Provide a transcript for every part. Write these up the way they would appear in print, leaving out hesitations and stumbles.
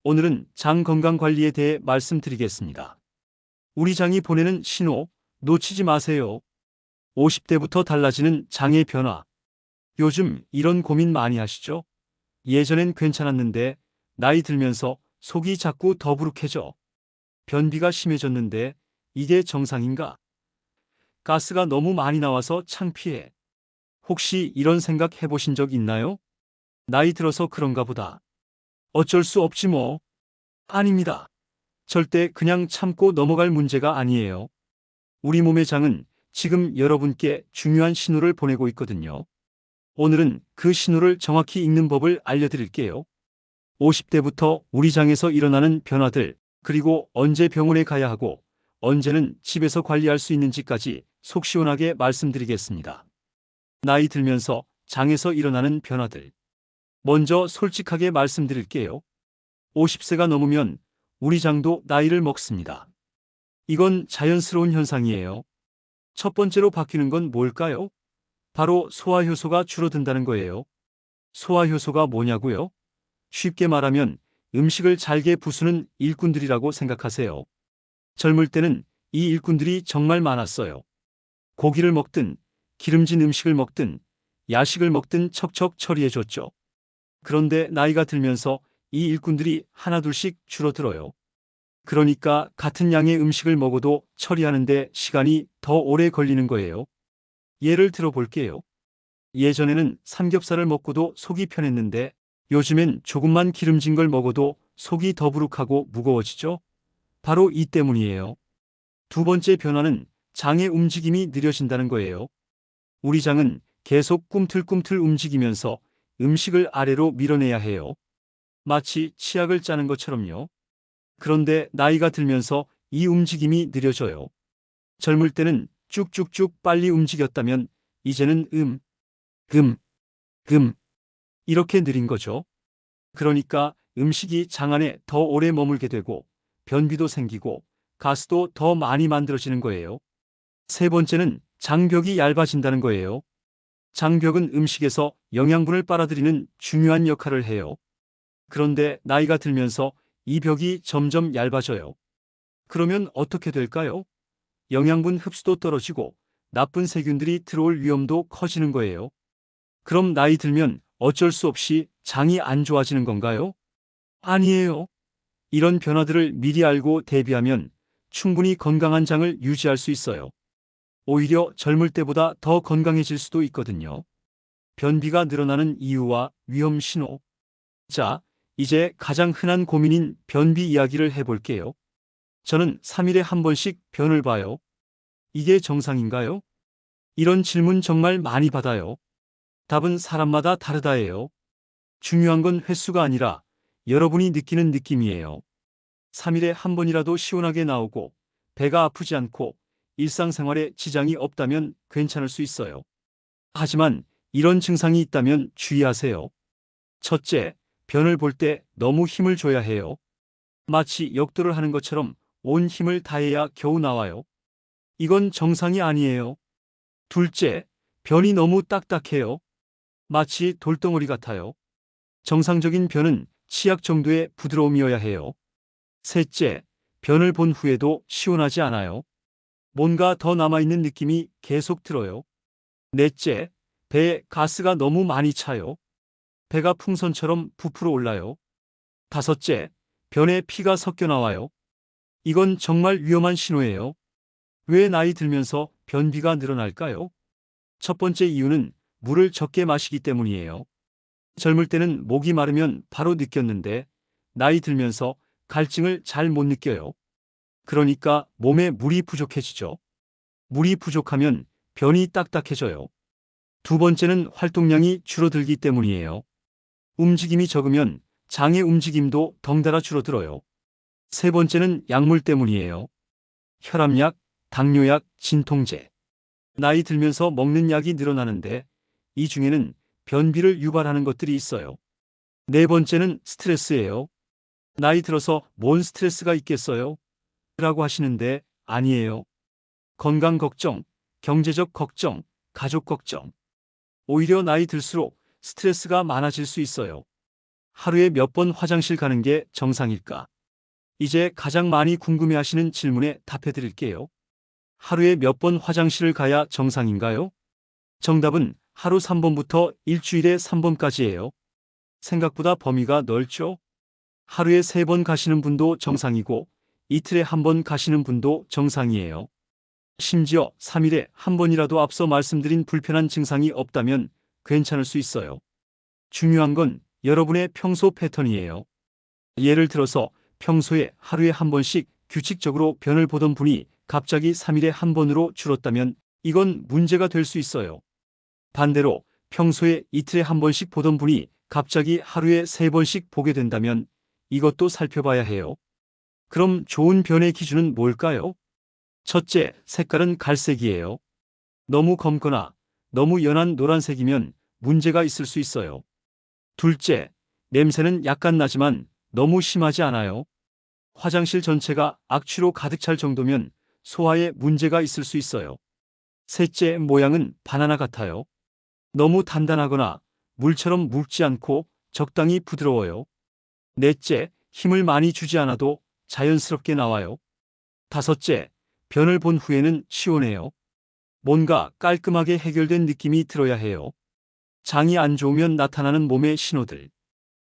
오늘은 장 건강 관리에 대해 말씀드리겠습니다. 우리 장이 보내는 신호 놓치지 마세요. 50대부터 달라지는 장의 변화. 요즘 이런 고민 많이 하시죠? 예전엔 괜찮았는데 나이 들면서 속이 자꾸 더부룩해져. 변비가 심해졌는데 이게 정상인가? 가스가 너무 많이 나와서 창피해. 혹시 이런 생각 해보신 적 있나요? 나이 들어서 그런가 보다. 어쩔 수 없지 뭐. 아닙니다. 절대 그냥 참고 넘어갈 문제가 아니에요. 우리 몸의 장은 지금 여러분께 중요한 신호를 보내고 있거든요. 오늘은 그 신호를 정확히 읽는 법을 알려드릴게요. 50대부터 우리 장에서 일어나는 변화들, 그리고 언제 병원에 가야 하고 언제는 집에서 관리할 수 있는지까지 속 시원하게 말씀드리겠습니다. 나이 들면서 장에서 일어나는 변화들. 먼저 솔직하게 말씀드릴게요. 50세가 넘으면 우리 장도 나이를 먹습니다. 이건 자연스러운 현상이에요. 첫 번째로 바뀌는 건 뭘까요? 바로 소화효소가 줄어든다는 거예요. 소화효소가 뭐냐고요? 쉽게 말하면 음식을 잘게 부수는 일꾼들이라고 생각하세요. 젊을 때는 이 일꾼들이 정말 많았어요. 고기를 먹든 기름진 음식을 먹든 야식을 먹든 척척 처리해줬죠. 그런데 나이가 들면서 이 일꾼들이 하나둘씩 줄어들어요. 그러니까 같은 양의 음식을 먹어도 처리하는데 시간이 더 오래 걸리는 거예요. 예를 들어 볼게요. 예전에는 삼겹살을 먹고도 속이 편했는데 요즘엔 조금만 기름진 걸 먹어도 속이 더부룩하고 무거워지죠? 바로 이 때문이에요. 두 번째 변화는 장의 움직임이 느려진다는 거예요. 우리 장은 계속 꿈틀꿈틀 움직이면서 음식을 아래로 밀어내야 해요. 마치 치약을 짜는 것처럼요. 그런데 나이가 들면서 이 움직임이 느려져요. 젊을 때는 쭉쭉쭉 빨리 움직였다면 이제는 금, 이렇게 느린 거죠. 그러니까 음식이 장 안에 더 오래 머물게 되고 변비도 생기고 가스도 더 많이 만들어지는 거예요. 세 번째는 장벽이 얇아진다는 거예요. 장벽은 음식에서 영양분을 빨아들이는 중요한 역할을 해요. 그런데 나이가 들면서 이 벽이 점점 얇아져요. 그러면 어떻게 될까요? 영양분 흡수도 떨어지고 나쁜 세균들이 들어올 위험도 커지는 거예요. 그럼 나이 들면 어쩔 수 없이 장이 안 좋아지는 건가요? 아니에요. 이런 변화들을 미리 알고 대비하면 충분히 건강한 장을 유지할 수 있어요. 오히려 젊을 때보다 더 건강해질 수도 있거든요. 변비가 늘어나는 이유와 위험 신호. 자, 이제 가장 흔한 고민인 변비 이야기를 해볼게요. 저는 3일에 한 번씩 변을 봐요. 이게 정상인가요? 이런 질문 정말 많이 받아요. 답은 사람마다 다르다예요. 중요한 건 횟수가 아니라 여러분이 느끼는 느낌이에요. 3일에 한 번이라도 시원하게 나오고 배가 아프지 않고 일상생활에 지장이 없다면 괜찮을 수 있어요. 하지만 이런 증상이 있다면 주의하세요. 첫째, 변을 볼 때 너무 힘을 줘야 해요. 마치 역도를 하는 것처럼 온 힘을 다해야 겨우 나와요. 이건 정상이 아니에요. 둘째, 변이 너무 딱딱해요. 마치 돌덩어리 같아요. 정상적인 변은 치약 정도의 부드러움이어야 해요. 셋째, 변을 본 후에도 시원하지 않아요. 뭔가 더 남아있는 느낌이 계속 들어요. 넷째, 배에 가스가 너무 많이 차요. 배가 풍선처럼 부풀어 올라요. 다섯째, 변에 피가 섞여 나와요. 이건 정말 위험한 신호예요. 왜 나이 들면서 변비가 늘어날까요? 첫 번째 이유는 물을 적게 마시기 때문이에요. 젊을 때는 목이 마르면 바로 느꼈는데 나이 들면서 갈증을 잘 못 느껴요. 그러니까 몸에 물이 부족해지죠. 물이 부족하면 변이 딱딱해져요. 두 번째는 활동량이 줄어들기 때문이에요. 움직임이 적으면 장의 움직임도 덩달아 줄어들어요. 세 번째는 약물 때문이에요. 혈압약, 당뇨약, 진통제. 나이 들면서 먹는 약이 늘어나는데 이 중에는 변비를 유발하는 것들이 있어요. 네 번째는 스트레스예요. 나이 들어서 뭔 스트레스가 있겠어요? 라고 하시는데 아니에요. 건강 걱정, 경제적 걱정, 가족 걱정. 오히려 나이 들수록 스트레스가 많아질 수 있어요. 하루에 몇 번 화장실 가는 게 정상일까? 이제 가장 많이 궁금해하시는 질문에 답해 드릴게요. 하루에 몇 번 화장실을 가야 정상인가요? 정답은 하루 3번부터 일주일에 3번까지예요. 생각보다 범위가 넓죠? 하루에 3번 가시는 분도 정상이고 이틀에 1번 가시는 분도 정상이에요. 심지어 3일에 1번이라도 앞서 말씀드린 불편한 증상이 없다면 괜찮을 수 있어요. 중요한 건 여러분의 평소 패턴이에요. 예를 들어서 평소에 하루에 1번씩 규칙적으로 변을 보던 분이 갑자기 3일에 1번으로 줄었다면 이건 문제가 될 수 있어요. 반대로 평소에 이틀에 1번씩 보던 분이 갑자기 하루에 3번씩 보게 된다면 이것도 살펴봐야 해요. 그럼 좋은 변의 기준은 뭘까요? 첫째, 색깔은 갈색이에요. 너무 검거나 너무 연한 노란색이면 문제가 있을 수 있어요. 둘째, 냄새는 약간 나지만 너무 심하지 않아요. 화장실 전체가 악취로 가득 찰 정도면 소화에 문제가 있을 수 있어요. 셋째, 모양은 바나나 같아요. 너무 단단하거나 물처럼 묽지 않고 적당히 부드러워요. 넷째, 힘을 많이 주지 않아도 자연스럽게 나와요. 다섯째, 변을 본 후에는 시원해요. 뭔가 깔끔하게 해결된 느낌이 들어야 해요. 장이 안 좋으면 나타나는 몸의 신호들.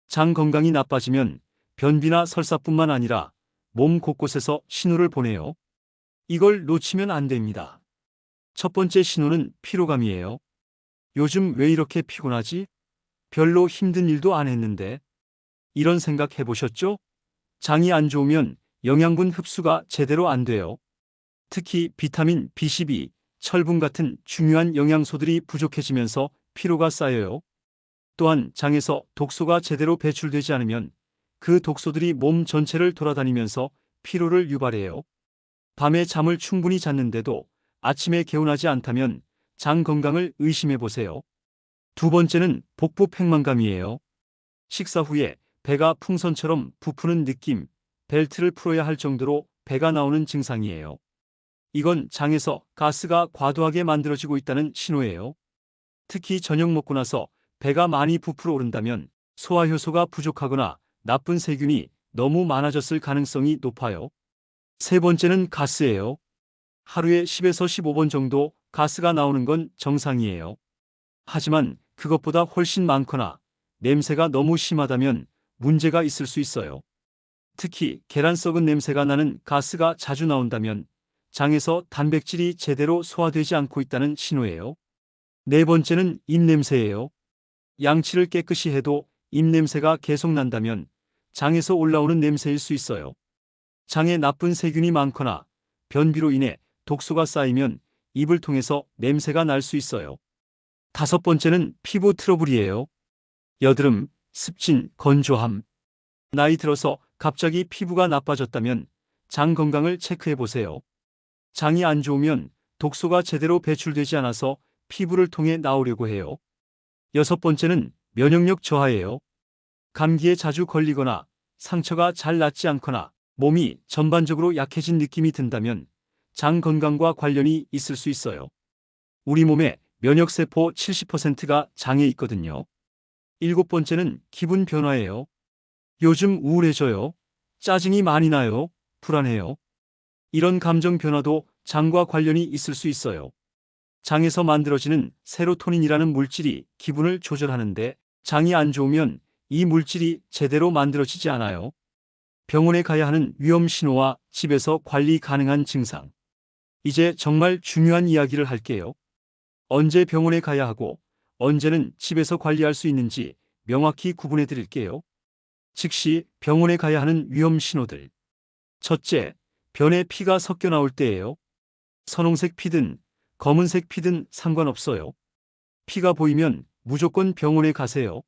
장 건강이 나빠지면 변비나 설사뿐만 아니라 몸 곳곳에서 신호를 보내요. 이걸 놓치면 안 됩니다. 첫 번째 신호는 피로감이에요. 요즘 왜 이렇게 피곤하지? 별로 힘든 일도 안 했는데. 이런 생각 해보셨죠? 장이 안 좋으면 영양분 흡수가 제대로 안 돼요. 특히 비타민 B12, 철분 같은 중요한 영양소들이 부족해지면서 피로가 쌓여요. 또한 장에서 독소가 제대로 배출되지 않으면 그 독소들이 몸 전체를 돌아다니면서 피로를 유발해요. 밤에 잠을 충분히 잤는데도 아침에 개운하지 않다면 장 건강을 의심해 보세요. 두 번째는 복부 팽만감이에요. 식사 후에 배가 풍선처럼 부푸는 느낌, 벨트를 풀어야 할 정도로 배가 나오는 증상이에요. 이건 장에서 가스가 과도하게 만들어지고 있다는 신호예요. 특히 저녁 먹고 나서 배가 많이 부풀어 오른다면 소화효소가 부족하거나 나쁜 세균이 너무 많아졌을 가능성이 높아요. 세 번째는 가스예요. 하루에 10에서 15번 정도 가스가 나오는 건 정상이에요. 하지만 그것보다 훨씬 많거나 냄새가 너무 심하다면 문제가 있을 수 있어요. 특히 계란 썩은 냄새가 나는 가스가 자주 나온다면 장에서 단백질이 제대로 소화되지 않고 있다는 신호예요. 네 번째는 입냄새예요. 양치를 깨끗이 해도 입냄새가 계속 난다면 장에서 올라오는 냄새일 수 있어요. 장에 나쁜 세균이 많거나 변비로 인해 독소가 쌓이면 입을 통해서 냄새가 날 수 있어요. 다섯 번째는 피부 트러블이에요. 여드름, 습진, 건조함. 나이 들어서 갑자기 피부가 나빠졌다면 장 건강을 체크해 보세요. 장이 안 좋으면 독소가 제대로 배출되지 않아서 피부를 통해 나오려고 해요. 여섯 번째는 면역력 저하예요. 감기에 자주 걸리거나 상처가 잘 낫지 않거나 몸이 전반적으로 약해진 느낌이 든다면 장 건강과 관련이 있을 수 있어요. 우리 몸의 면역세포 70%가 장에 있거든요. 일곱 번째는 기분 변화예요. 요즘 우울해져요. 짜증이 많이 나요. 불안해요. 이런 감정 변화도 장과 관련이 있을 수 있어요. 장에서 만들어지는 세로토닌이라는 물질이 기분을 조절하는데 장이 안 좋으면 이 물질이 제대로 만들어지지 않아요. 병원에 가야 하는 위험 신호와 집에서 관리 가능한 증상. 이제 정말 중요한 이야기를 할게요. 언제 병원에 가야 하고 언제는 집에서 관리할 수 있는지 명확히 구분해 드릴게요. 즉시 병원에 가야 하는 위험 신호들. 첫째, 변에 피가 섞여 나올 때예요. 선홍색 피든 검은색 피든 상관없어요. 피가 보이면 무조건 병원에 가세요.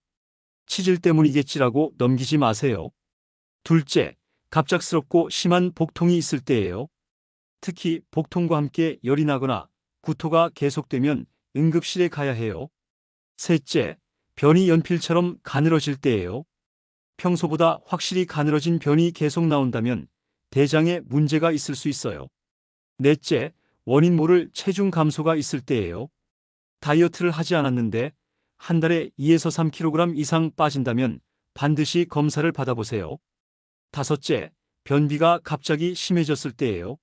치질 때문이겠지라고 넘기지 마세요. 둘째, 갑작스럽고 심한 복통이 있을 때예요. 특히 복통과 함께 열이 나거나 구토가 계속되면 응급실에 가야 해요. 셋째, 변이 연필처럼 가늘어질 때예요. 평소보다 확실히 가늘어진 변이 계속 나온다면 대장에 문제가 있을 수 있어요. 넷째, 원인 모를 체중 감소가 있을 때예요. 다이어트를 하지 않았는데 한 달에 2에서 3kg 이상 빠진다면 반드시 검사를 받아보세요. 다섯째, 변비가 갑자기 심해졌을 때예요.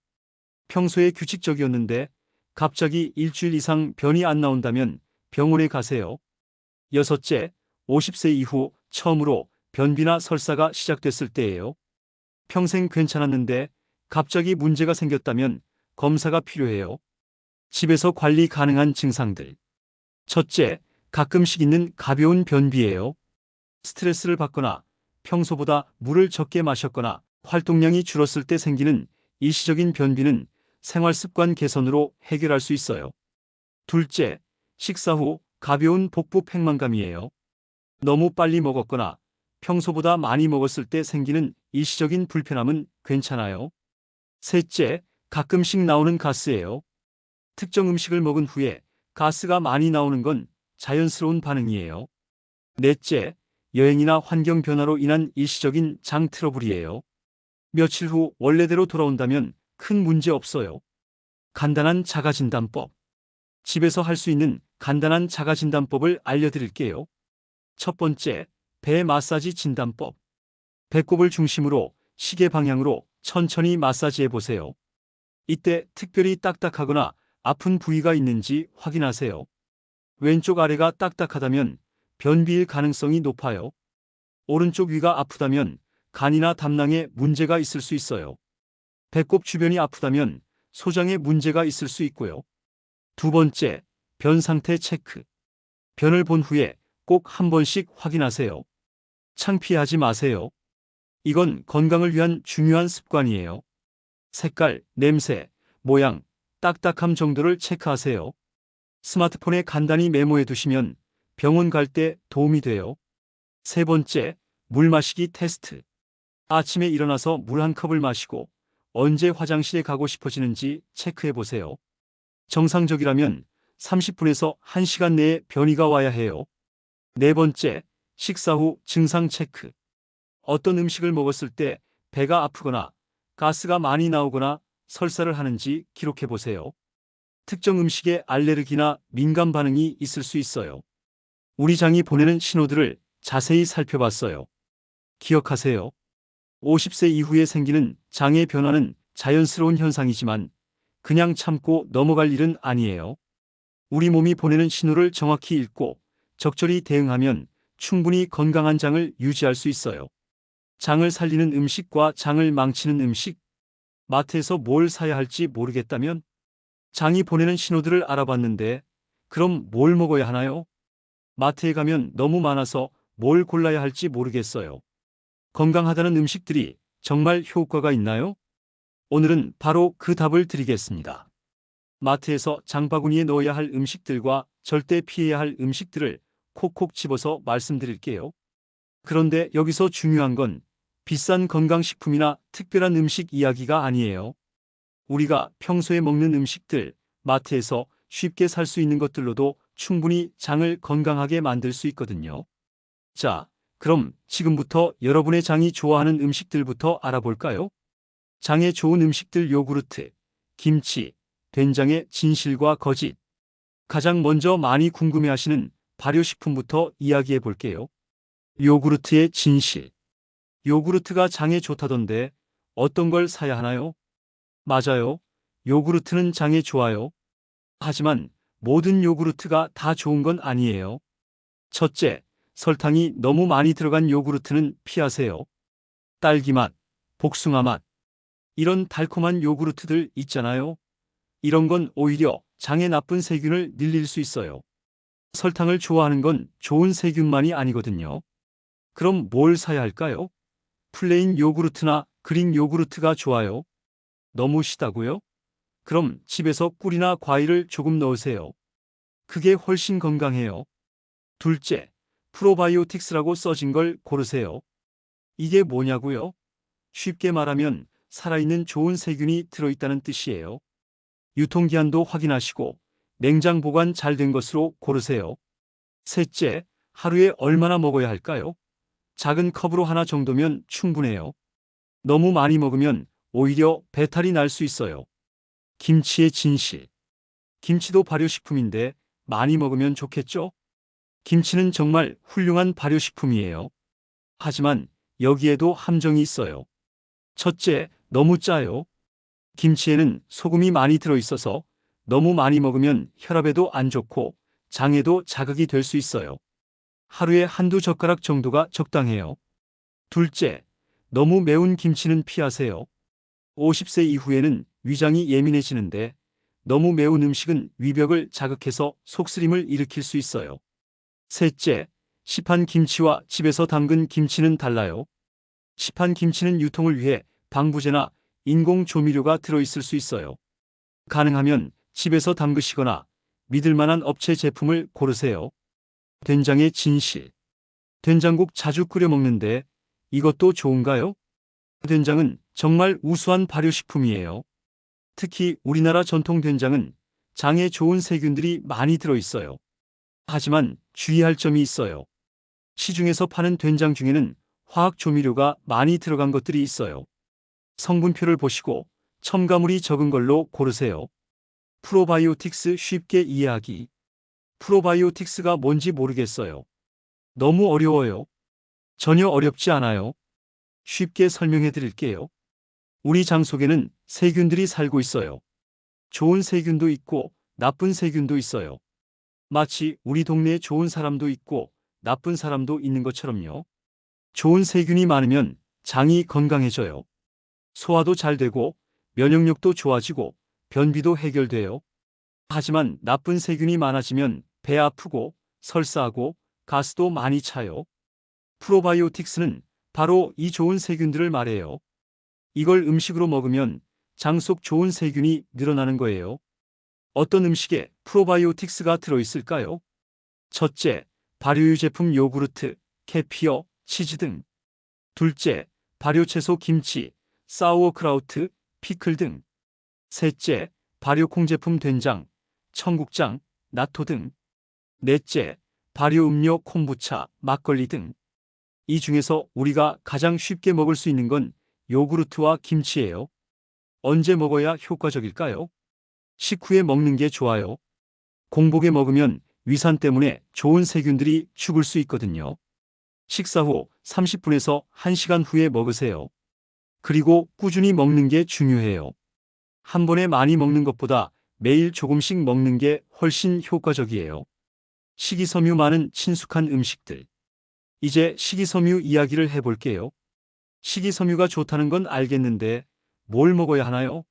평소에 규칙적이었는데 갑자기 일주일 이상 변이 안 나온다면 병원에 가세요. 여섯째, 50세 이후 처음으로 변비나 설사가 시작됐을 때예요. 평생 괜찮았는데 갑자기 문제가 생겼다면 검사가 필요해요. 집에서 관리 가능한 증상들. 첫째, 가끔씩 있는 가벼운 변비예요. 스트레스를 받거나 평소보다 물을 적게 마셨거나 활동량이 줄었을 때 생기는 일시적인 변비는 생활 습관 개선으로 해결할 수 있어요. 둘째, 식사 후 가벼운 복부 팽만감이에요. 너무 빨리 먹었거나 평소보다 많이 먹었을 때 생기는 일시적인 불편함은 괜찮아요. 셋째, 가끔씩 나오는 가스예요. 특정 음식을 먹은 후에 가스가 많이 나오는 건 자연스러운 반응이에요. 넷째, 여행이나 환경 변화로 인한 일시적인 장 트러블이에요. 며칠 후 원래대로 돌아온다면 큰 문제 없어요. 간단한 자가진단법. 집에서 할 수 있는 간단한 자가진단법을 알려드릴게요. 첫 번째, 배 마사지 진단법. 배꼽을 중심으로 시계 방향으로 천천히 마사지해 보세요. 이때 특별히 딱딱하거나 아픈 부위가 있는지 확인하세요. 왼쪽 아래가 딱딱하다면 변비일 가능성이 높아요. 오른쪽 위가 아프다면 간이나 담낭에 문제가 있을 수 있어요. 배꼽 주변이 아프다면 소장에 문제가 있을 수 있고요. 두 번째, 변 상태 체크. 변을 본 후에 꼭 한 번씩 확인하세요. 창피하지 마세요. 이건 건강을 위한 중요한 습관이에요. 색깔, 냄새, 모양, 딱딱함 정도를 체크하세요. 스마트폰에 간단히 메모해 두시면 병원 갈 때 도움이 돼요. 세 번째, 물 마시기 테스트. 아침에 일어나서 물 한 컵을 마시고 언제 화장실에 가고 싶어지는지 체크해 보세요. 정상적이라면 30분에서 1시간 내에 변이가 와야 해요. 네 번째, 식사 후 증상 체크. 어떤 음식을 먹었을 때 배가 아프거나 가스가 많이 나오거나 설사를 하는지 기록해 보세요. 특정 음식에 알레르기나 민감 반응이 있을 수 있어요. 우리 장이 보내는 신호들을 자세히 살펴봤어요. 기억하세요. 50세 이후에 생기는 장의 변화는 자연스러운 현상이지만 그냥 참고 넘어갈 일은 아니에요. 우리 몸이 보내는 신호를 정확히 읽고 적절히 대응하면 충분히 건강한 장을 유지할 수 있어요. 장을 살리는 음식과 장을 망치는 음식. 마트에서 뭘 사야 할지 모르겠다면 장이 보내는 신호들을 알아봤는데 그럼 뭘 먹어야 하나요? 마트에 가면 너무 많아서 뭘 골라야 할지 모르겠어요. 건강하다는 음식들이 정말 효과가 있나요? 오늘은 바로 그 답을 드리겠습니다. 마트에서 장바구니에 넣어야 할 음식들과 절대 피해야 할 음식들을 콕콕 집어서 말씀드릴게요. 그런데 여기서 중요한 건 비싼 건강식품이나 특별한 음식 이야기가 아니에요. 우리가 평소에 먹는 음식들, 마트에서 쉽게 살 수 있는 것들로도 충분히 장을 건강하게 만들 수 있거든요. 자, 그럼 지금부터 여러분의 장이 좋아하는 음식들부터 알아볼까요? 장에 좋은 음식들 요구르트, 김치, 된장의 진실과 거짓. 가장 먼저 많이 궁금해하시는 발효식품부터 이야기해 볼게요. 요구르트의 진실. 요구르트가 장에 좋다던데 어떤 걸 사야 하나요? 맞아요. 요구르트는 장에 좋아요. 하지만 모든 요구르트가 다 좋은 건 아니에요. 첫째, 설탕이 너무 많이 들어간 요구르트는 피하세요. 딸기 맛, 복숭아 맛. 이런 달콤한 요구르트들 있잖아요. 이런 건 오히려 장에 나쁜 세균을 늘릴 수 있어요. 설탕을 좋아하는 건 좋은 세균만이 아니거든요. 그럼 뭘 사야 할까요? 플레인 요구르트나 그릭 요구르트가 좋아요. 너무 시다고요? 그럼 집에서 꿀이나 과일을 조금 넣으세요. 그게 훨씬 건강해요. 둘째, 프로바이오틱스라고 써진 걸 고르세요. 이게 뭐냐고요? 쉽게 말하면 살아있는 좋은 세균이 들어있다는 뜻이에요. 유통기한도 확인하시고 냉장 보관 잘 된 것으로 고르세요. 셋째, 하루에 얼마나 먹어야 할까요? 작은 컵으로 하나 정도면 충분해요. 너무 많이 먹으면 오히려 배탈이 날 수 있어요. 김치의 진실. 김치도 발효식품인데 많이 먹으면 좋겠죠? 김치는 정말 훌륭한 발효식품이에요. 하지만 여기에도 함정이 있어요. 첫째, 너무 짜요. 김치에는 소금이 많이 들어있어서 너무 많이 먹으면 혈압에도 안 좋고 장에도 자극이 될 수 있어요. 하루에 한두 젓가락 정도가 적당해요. 둘째, 너무 매운 김치는 피하세요. 50세 이후에는 위장이 예민해지는데 너무 매운 음식은 위벽을 자극해서 속쓰림을 일으킬 수 있어요. 셋째, 시판 김치와 집에서 담근 김치는 달라요. 시판 김치는 유통을 위해 방부제나 인공 조미료가 들어있을 수 있어요. 가능하면 집에서 담그시거나 믿을 만한 업체 제품을 고르세요. 된장의 진실. 된장국 자주 끓여 먹는데 이것도 좋은가요? 된장은 정말 우수한 발효식품이에요. 특히 우리나라 전통 된장은 장에 좋은 세균들이 많이 들어있어요. 하지만 주의할 점이 있어요. 시중에서 파는 된장 중에는 화학 조미료가 많이 들어간 것들이 있어요. 성분표를 보시고 첨가물이 적은 걸로 고르세요. 프로바이오틱스 쉽게 이해하기. 프로바이오틱스가 뭔지 모르겠어요. 너무 어려워요. 전혀 어렵지 않아요. 쉽게 설명해 드릴게요. 우리 장 속에는 세균들이 살고 있어요. 좋은 세균도 있고 나쁜 세균도 있어요. 마치 우리 동네에 좋은 사람도 있고 나쁜 사람도 있는 것처럼요. 좋은 세균이 많으면 장이 건강해져요. 소화도 잘 되고 면역력도 좋아지고 변비도 해결돼요. 하지만 나쁜 세균이 많아지면 배 아프고 설사하고 가스도 많이 차요. 프로바이오틱스는 바로 이 좋은 세균들을 말해요. 이걸 음식으로 먹으면 장 속 좋은 세균이 늘어나는 거예요. 어떤 음식에 프로바이오틱스가 들어있을까요? 첫째, 발효유 제품 요구르트, 케피어, 치즈 등. 둘째, 발효채소 김치, 사우어크라우트, 피클 등. 셋째, 발효콩 제품 된장, 청국장, 나토 등. 넷째, 발효음료 콤부차, 막걸리 등. 이 중에서 우리가 가장 쉽게 먹을 수 있는 건 요구르트와 김치예요. 언제 먹어야 효과적일까요? 식후에 먹는 게 좋아요. 공복에 먹으면 위산 때문에 좋은 세균들이 죽을 수 있거든요. 식사 후 30분에서 1시간 후에 먹으세요. 그리고 꾸준히 먹는 게 중요해요. 한 번에 많이 먹는 것보다 매일 조금씩 먹는 게 훨씬 효과적이에요. 식이섬유 많은 친숙한 음식들. 이제 식이섬유 이야기를 해볼게요. 식이섬유가 좋다는 건 알겠는데 뭘 먹어야 하나요?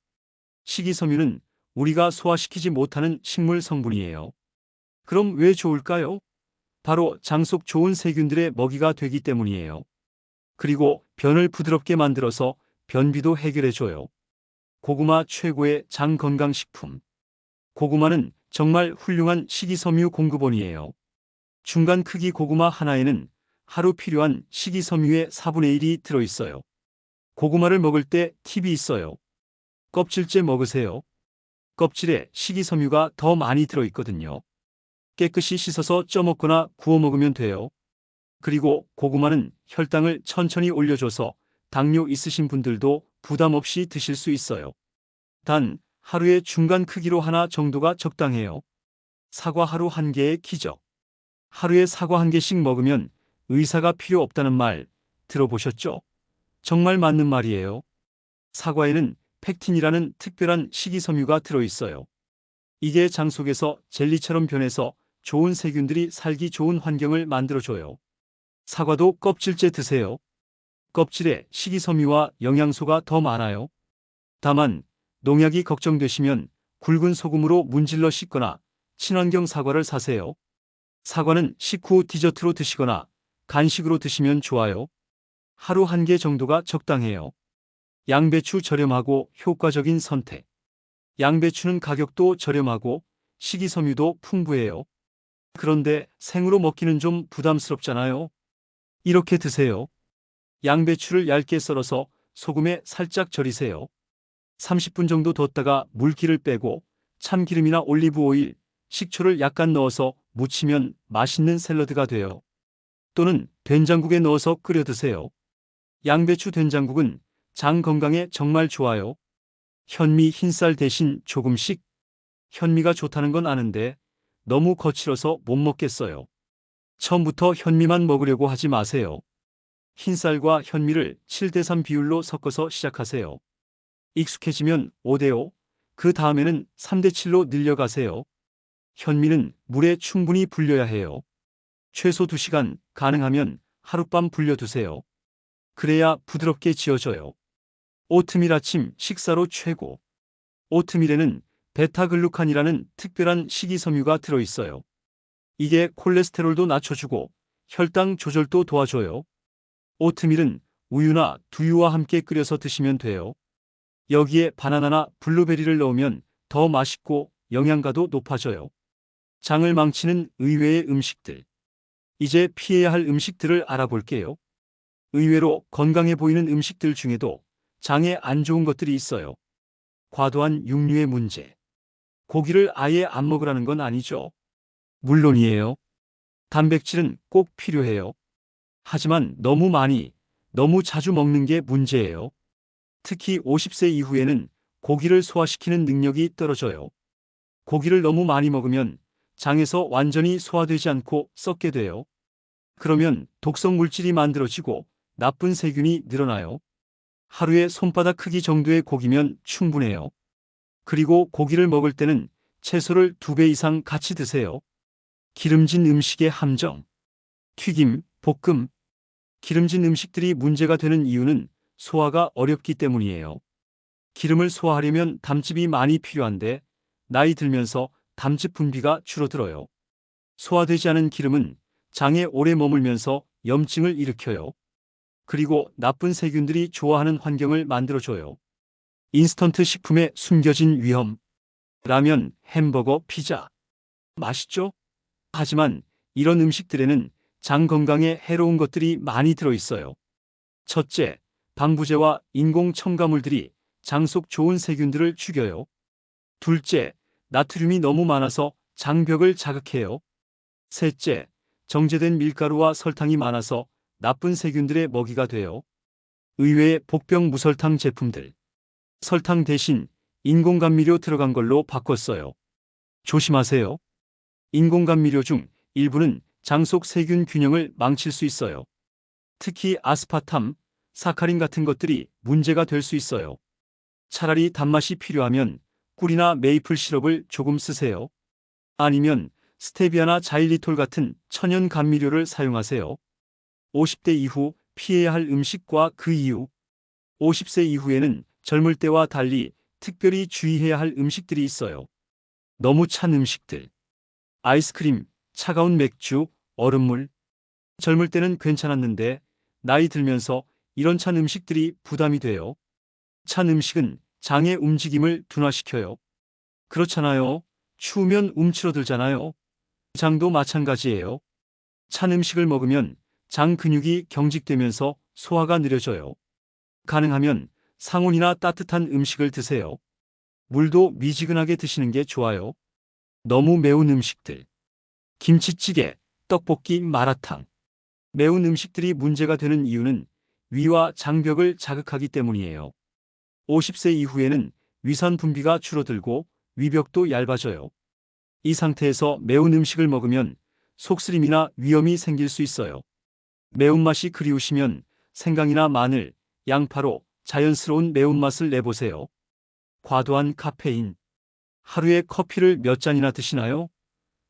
식이섬유는 우리가 소화시키지 못하는 식물 성분이에요. 그럼 왜 좋을까요? 바로 장 속 좋은 세균들의 먹이가 되기 때문이에요. 그리고 변을 부드럽게 만들어서 변비도 해결해줘요. 고구마 최고의 장 건강식품. 고구마는 정말 훌륭한 식이섬유 공급원이에요. 중간 크기 고구마 하나에는 하루 필요한 식이섬유의 4분의 1이 들어있어요. 고구마를 먹을 때 팁이 있어요. 껍질째 먹으세요. 껍질에 식이섬유가 더 많이 들어있거든요. 깨끗이 씻어서 쪄먹거나 구워 먹으면 돼요. 그리고 고구마는 혈당을 천천히 올려줘서 당뇨 있으신 분들도 부담 없이 드실 수 있어요. 단, 하루에 중간 크기로 하나 정도가 적당해요. 사과 하루 한 개의 기적. 하루에 사과 한 개씩 먹으면 의사가 필요 없다는 말 들어보셨죠? 정말 맞는 말이에요. 사과에는 펙틴이라는 특별한 식이섬유가 들어있어요. 이게 장 속에서 젤리처럼 변해서 좋은 세균들이 살기 좋은 환경을 만들어줘요. 사과도 껍질째 드세요. 껍질에 식이섬유와 영양소가 더 많아요. 다만 농약이 걱정되시면 굵은 소금으로 문질러 씻거나 친환경 사과를 사세요. 사과는 식후 디저트로 드시거나 간식으로 드시면 좋아요. 하루 한 개 정도가 적당해요. 양배추 저렴하고 효과적인 선택. 양배추는 가격도 저렴하고 식이섬유도 풍부해요. 그런데 생으로 먹기는 좀 부담스럽잖아요. 이렇게 드세요. 양배추를 얇게 썰어서 소금에 살짝 절이세요. 30분 정도 뒀다가 물기를 빼고 참기름이나 올리브 오일, 식초를 약간 넣어서 무치면 맛있는 샐러드가 돼요. 또는 된장국에 넣어서 끓여 드세요. 양배추 된장국은 장 건강에 정말 좋아요. 현미 흰쌀 대신 조금씩. 현미가 좋다는 건 아는데 너무 거칠어서 못 먹겠어요. 처음부터 현미만 먹으려고 하지 마세요. 흰쌀과 현미를 7대3 비율로 섞어서 시작하세요. 익숙해지면 5대5, 그 다음에는 3대7로 늘려가세요. 현미는 물에 충분히 불려야 해요. 최소 2시간, 가능하면 하룻밤 불려두세요. 그래야 부드럽게 지어져요. 오트밀 아침 식사로 최고. 오트밀에는 베타글루칸이라는 특별한 식이섬유가 들어있어요. 이게 콜레스테롤도 낮춰주고 혈당 조절도 도와줘요. 오트밀은 우유나 두유와 함께 끓여서 드시면 돼요. 여기에 바나나나 블루베리를 넣으면 더 맛있고 영양가도 높아져요. 장을 망치는 의외의 음식들. 이제 피해야 할 음식들을 알아볼게요. 의외로 건강해 보이는 음식들 중에도 장에 안 좋은 것들이 있어요. 과도한 육류의 문제. 고기를 아예 안 먹으라는 건 아니죠. 물론이에요. 단백질은 꼭 필요해요. 하지만 너무 많이, 너무 자주 먹는 게 문제예요. 특히 50세 이후에는 고기를 소화시키는 능력이 떨어져요. 고기를 너무 많이 먹으면 장에서 완전히 소화되지 않고 썩게 돼요. 그러면 독성 물질이 만들어지고 나쁜 세균이 늘어나요. 하루에 손바닥 크기 정도의 고기면 충분해요. 그리고 고기를 먹을 때는 채소를 2배 이상 같이 드세요. 기름진 음식의 함정. 튀김, 볶음. 기름진 음식들이 문제가 되는 이유는 소화가 어렵기 때문이에요. 기름을 소화하려면 담즙이 많이 필요한데 나이 들면서 담즙 분비가 줄어들어요. 소화되지 않은 기름은 장에 오래 머물면서 염증을 일으켜요. 그리고 나쁜 세균들이 좋아하는 환경을 만들어줘요. 인스턴트 식품의 숨겨진 위험. 라면, 햄버거, 피자. 맛있죠? 하지만 이런 음식들에는 장 건강에 해로운 것들이 많이 들어있어요. 첫째, 방부제와 인공 첨가물들이 장 속 좋은 세균들을 죽여요. 둘째, 나트륨이 너무 많아서 장벽을 자극해요. 셋째, 정제된 밀가루와 설탕이 많아서 나쁜 세균들의 먹이가 돼요. 의외의 복병 무설탕 제품들. 설탕 대신 인공감미료 들어간 걸로 바꿨어요. 조심하세요. 인공감미료 중 일부는 장 속 세균 균형을 망칠 수 있어요. 특히 아스파탐, 사카린 같은 것들이 문제가 될 수 있어요. 차라리 단맛이 필요하면 꿀이나 메이플 시럽을 조금 쓰세요. 아니면 스테비아나 자일리톨 같은 천연 감미료를 사용하세요. 50대 이후 피해야 할 음식과 그 이유. 50세 이후에는 젊을 때와 달리 특별히 주의해야 할 음식들이 있어요. 너무 찬 음식들. 아이스크림, 차가운 맥주, 얼음물. 젊을 때는 괜찮았는데 나이 들면서 이런 찬 음식들이 부담이 돼요. 찬 음식은 장의 움직임을 둔화시켜요. 그렇잖아요. 추우면 움츠러들잖아요. 장도 마찬가지예요. 찬 음식을 먹으면 장 근육이 경직되면서 소화가 느려져요. 가능하면 상온이나 따뜻한 음식을 드세요. 물도 미지근하게 드시는 게 좋아요. 너무 매운 음식들. 김치찌개, 떡볶이, 마라탕. 매운 음식들이 문제가 되는 이유는 위와 장벽을 자극하기 때문이에요. 50세 이후에는 위산 분비가 줄어들고 위벽도 얇아져요. 이 상태에서 매운 음식을 먹으면 속쓰림이나 위염이 생길 수 있어요. 매운맛이 그리우시면 생강이나 마늘, 양파로 자연스러운 매운맛을 내보세요. 과도한 카페인. 하루에 커피를 몇 잔이나 드시나요?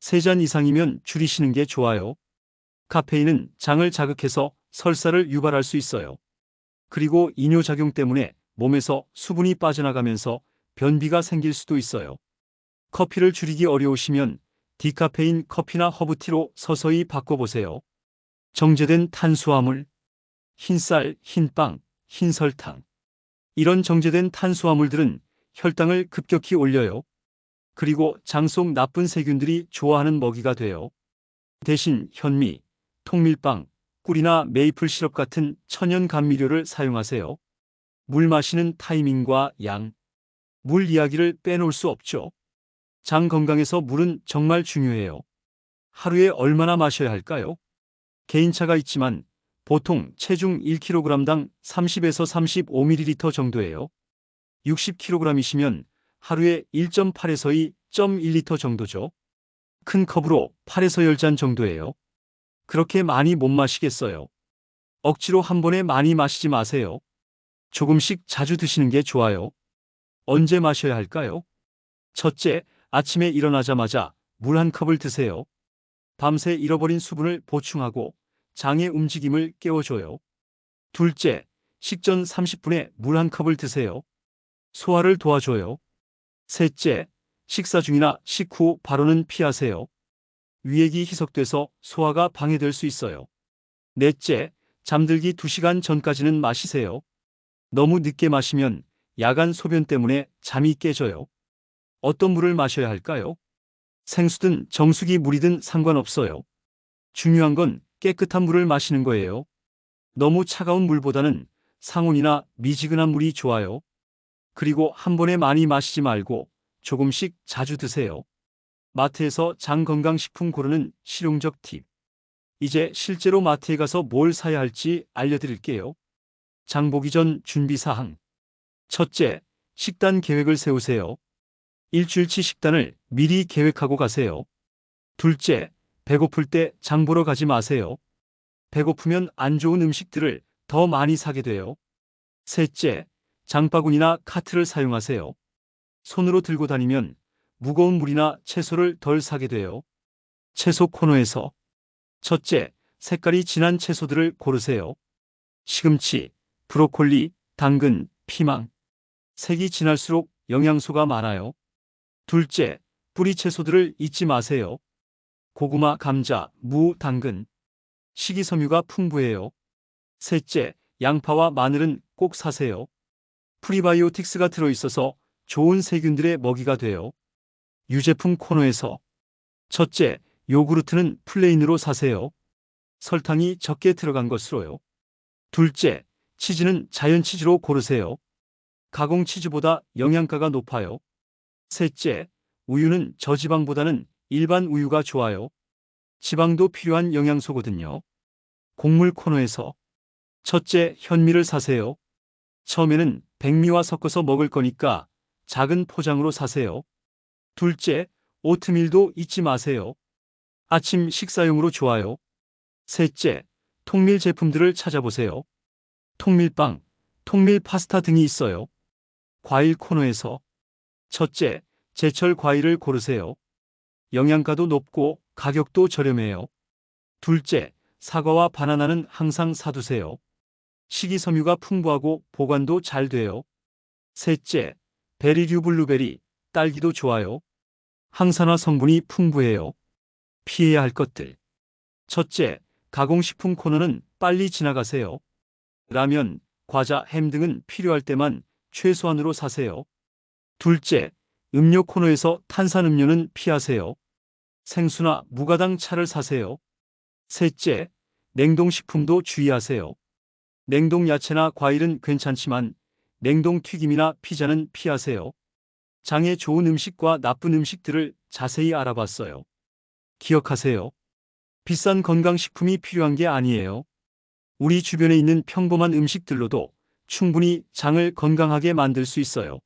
3잔 이상이면 줄이시는 게 좋아요. 카페인은 장을 자극해서 설사를 유발할 수 있어요. 그리고 이뇨작용 때문에 몸에서 수분이 빠져나가면서 변비가 생길 수도 있어요. 커피를 줄이기 어려우시면 디카페인 커피나 허브티로 서서히 바꿔보세요. 정제된 탄수화물, 흰쌀, 흰빵, 흰설탕. 이런 정제된 탄수화물들은 혈당을 급격히 올려요. 그리고 장 속 나쁜 세균들이 좋아하는 먹이가 돼요. 대신 현미, 통밀빵, 꿀이나 메이플 시럽 같은 천연 감미료를 사용하세요. 물 마시는 타이밍과 양. 물 이야기를 빼놓을 수 없죠. 장 건강에서 물은 정말 중요해요. 하루에 얼마나 마셔야 할까요? 개인차가 있지만 보통 체중 1kg당 30에서 35ml 정도예요. 60kg이시면 하루에 1.8에서 2.1리터 정도죠. 큰 컵으로 8에서 10잔 정도예요. 그렇게 많이 못 마시겠어요. 억지로 한 번에 많이 마시지 마세요. 조금씩 자주 드시는 게 좋아요. 언제 마셔야 할까요? 첫째, 아침에 일어나자마자 물 한 컵을 드세요. 밤새 잃어버린 수분을 보충하고 장의 움직임을 깨워줘요. 둘째, 식전 30분에 물 한 컵을 드세요. 소화를 도와줘요. 셋째, 식사 중이나 식후 바로는 피하세요. 위액이 희석돼서 소화가 방해될 수 있어요. 넷째, 잠들기 2시간 전까지는 마시세요. 너무 늦게 마시면 야간 소변 때문에 잠이 깨져요. 어떤 물을 마셔야 할까요? 생수든 정수기 물이든 상관없어요. 중요한 건 깨끗한 물을 마시는 거예요. 너무 차가운 물보다는 상온이나 미지근한 물이 좋아요. 그리고 한 번에 많이 마시지 말고 조금씩 자주 드세요. 마트에서 장건강식품 고르는 실용적 팁. 이제 실제로 마트에 가서 뭘 사야 할지 알려드릴게요. 장 보기 전 준비사항. 첫째, 식단 계획을 세우세요. 일주일치 식단을 미리 계획하고 가세요. 둘째, 배고플 때 장 보러 가지 마세요. 배고프면 안 좋은 음식들을 더 많이 사게 돼요. 셋째, 장바구니나 카트를 사용하세요. 손으로 들고 다니면 무거운 물이나 채소를 덜 사게 돼요. 채소 코너에서 첫째, 색깔이 진한 채소들을 고르세요. 시금치, 브로콜리, 당근, 피망. 색이 진할수록 영양소가 많아요. 둘째, 뿌리 채소들을 잊지 마세요. 고구마, 감자, 무, 당근. 식이섬유가 풍부해요. 셋째, 양파와 마늘은 꼭 사세요. 프리바이오틱스가 들어있어서 좋은 세균들의 먹이가 돼요. 유제품 코너에서 첫째, 요구르트는 플레인으로 사세요. 설탕이 적게 들어간 것으로요. 둘째, 치즈는 자연 치즈로 고르세요. 가공 치즈보다 영양가가 높아요. 셋째, 우유는 저지방보다는 일반 우유가 좋아요. 지방도 필요한 영양소거든요. 곡물 코너에서 첫째, 현미를 사세요. 처음에는 백미와 섞어서 먹을 거니까 작은 포장으로 사세요. 둘째, 오트밀도 잊지 마세요. 아침 식사용으로 좋아요. 셋째, 통밀 제품들을 찾아보세요. 통밀빵, 통밀 파스타 등이 있어요. 과일 코너에서 첫째, 제철 과일을 고르세요. 영양가도 높고 가격도 저렴해요. 둘째, 사과와 바나나는 항상 사두세요. 식이섬유가 풍부하고 보관도 잘 돼요. 셋째, 베리류 블루베리, 딸기도 좋아요. 항산화 성분이 풍부해요. 피해야 할 것들. 첫째, 가공식품 코너는 빨리 지나가세요. 라면, 과자, 햄 등은 필요할 때만 최소한으로 사세요. 둘째, 음료 코너에서 탄산음료는 피하세요. 생수나 무가당 차를 사세요. 셋째, 냉동식품도 주의하세요. 냉동 야채나 과일은 괜찮지만 냉동 튀김이나 피자는 피하세요. 장에 좋은 음식과 나쁜 음식들을 자세히 알아봤어요. 기억하세요. 비싼 건강식품이 필요한 게 아니에요. 우리 주변에 있는 평범한 음식들로도 충분히 장을 건강하게 만들 수 있어요.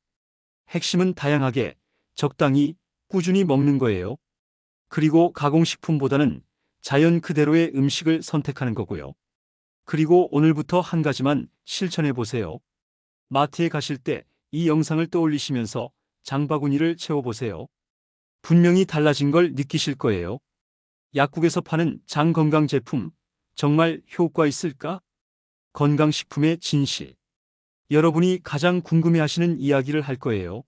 핵심은 다양하게, 적당히, 꾸준히 먹는 거예요. 그리고 가공식품보다는 자연 그대로의 음식을 선택하는 거고요. 그리고 오늘부터 한 가지만 실천해 보세요. 마트에 가실 때 이 영상을 떠올리시면서 장바구니를 채워보세요. 분명히 달라진 걸 느끼실 거예요. 약국에서 파는 장 건강 제품, 정말 효과 있을까? 건강식품의 진실. 여러분이 가장 궁금해하시는 이야기를 할 거예요.